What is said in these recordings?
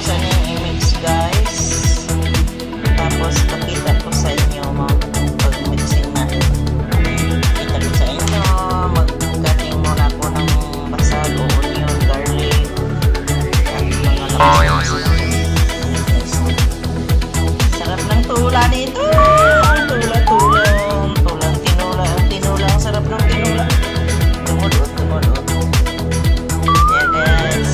Tapusan niyo yung image guys. Tapos pakita ko sa inyo pag-mixing na. Kita ko sa inyo. Mag-cutting muna po ng basal o onion, garlic. At mga lakas. Sarap ng tula nito. Tula-tula. Tulang tinula. Ang tinula. Ang sarap ng tinula. Tumulot. Yeah guys.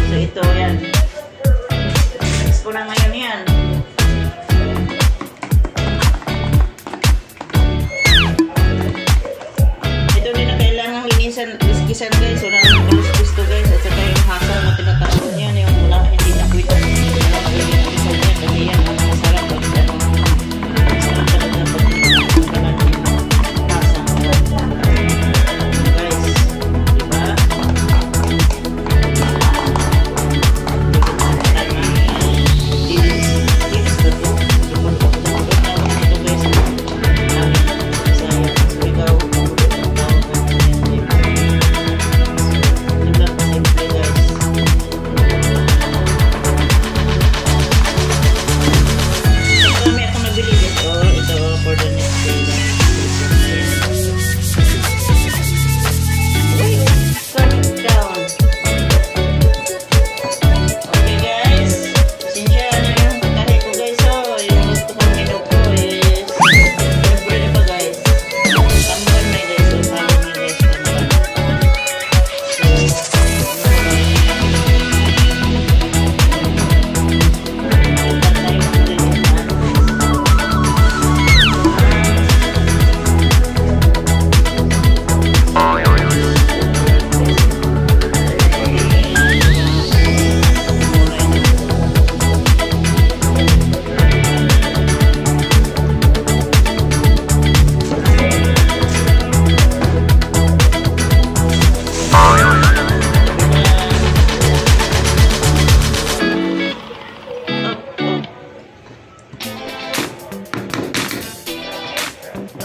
So ito yan. Mix ko na ngayon yan. Ito din na kailangan linisan, liskisan guys. So nakakulis to guys. At saka yung hasal na tinatapon yan. Yung mula hindi nakwitan. Liskisan yan. Kasi yan ang masarap. Masarap talaga pag kanan yung hasal. Guys. Diba?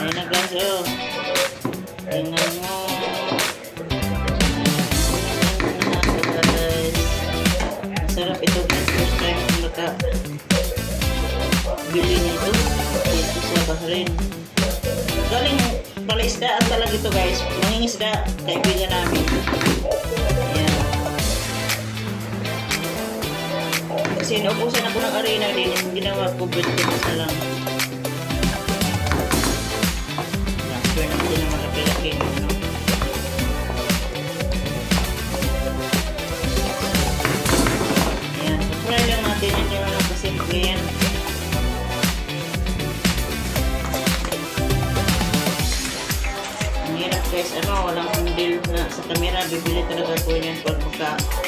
Ayan na guys, oh. Tingnan mo. Guys. Masarap ito guys. First time kung nakabili nito. Dito sa Bahrain. Galing pala isdaan talaga ito guys. Mangingisda. Kaibigan namin. Ayan. Kasi naubusan ako ng arena din. Ginawa ko breadcrumbs na lang. Transfer natin ng malaki-laki. Ayan. Fry lang natin. Hindi mo lang kasimple yan. Ang hirap guys. Walang deal na sa camera. Bibili talaga ko yan. Pag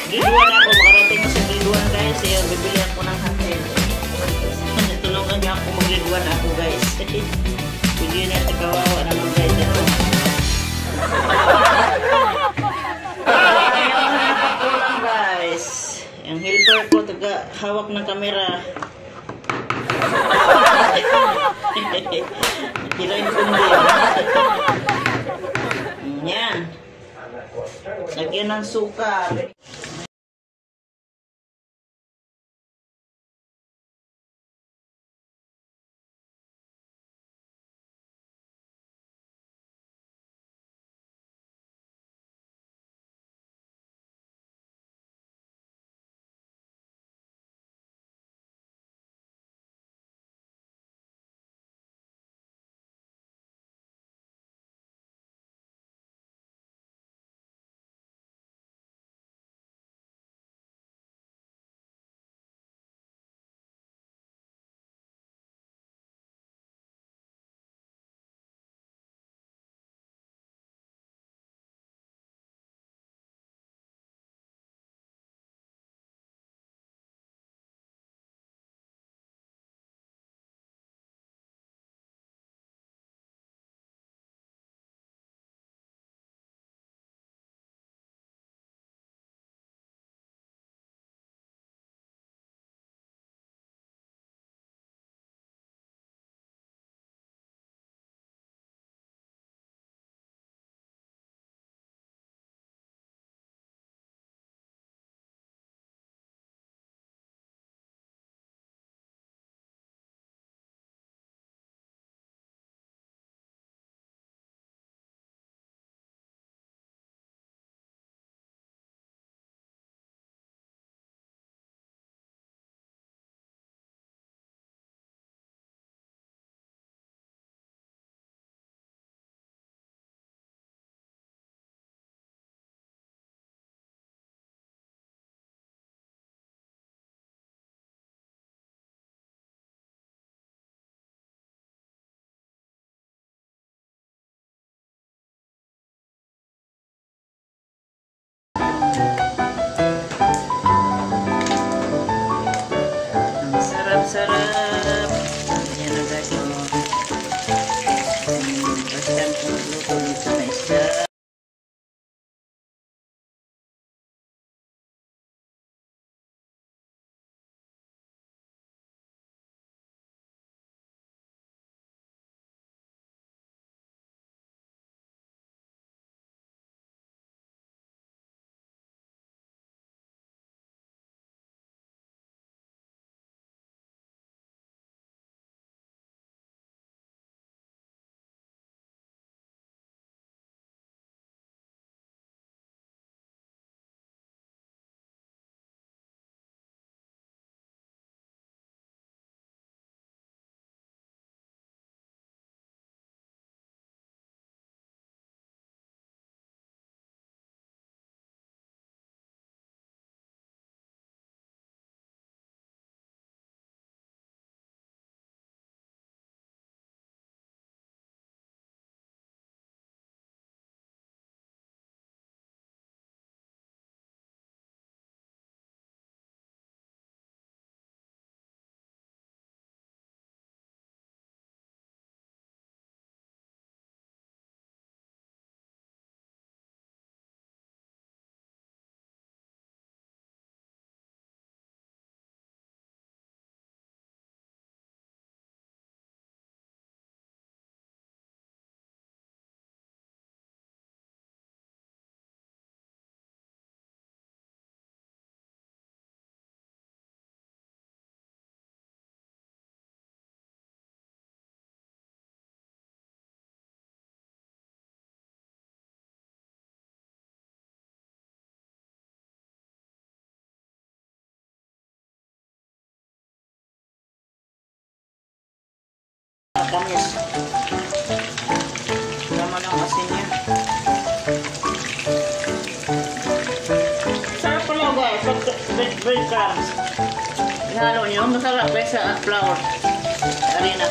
grade 1 ako. Makarating mo sa grade 1 guys. Bibili ako ng handheld. Tulungan niyo ako mag-grade 1 ako guys. Bigyan niya sa kawawa naman guys. Ayaw na nakatulong guys. Yung helper ko taga hawak ng kamera. Kilain kundi. Yan. Lagyan ng suka. matamis. Tama lang asin niya. Sarap pala guys, breadcrumbs. Ihalo nyo, masarap sa flour. Harina.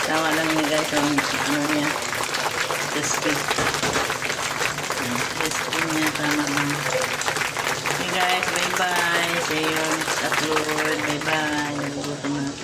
Tama lang niya guys ang ano niya. Crispy. Crispy niya, tama lang. Okay guys, bye bye. See you next upload. Bye bye. Nagugutom na.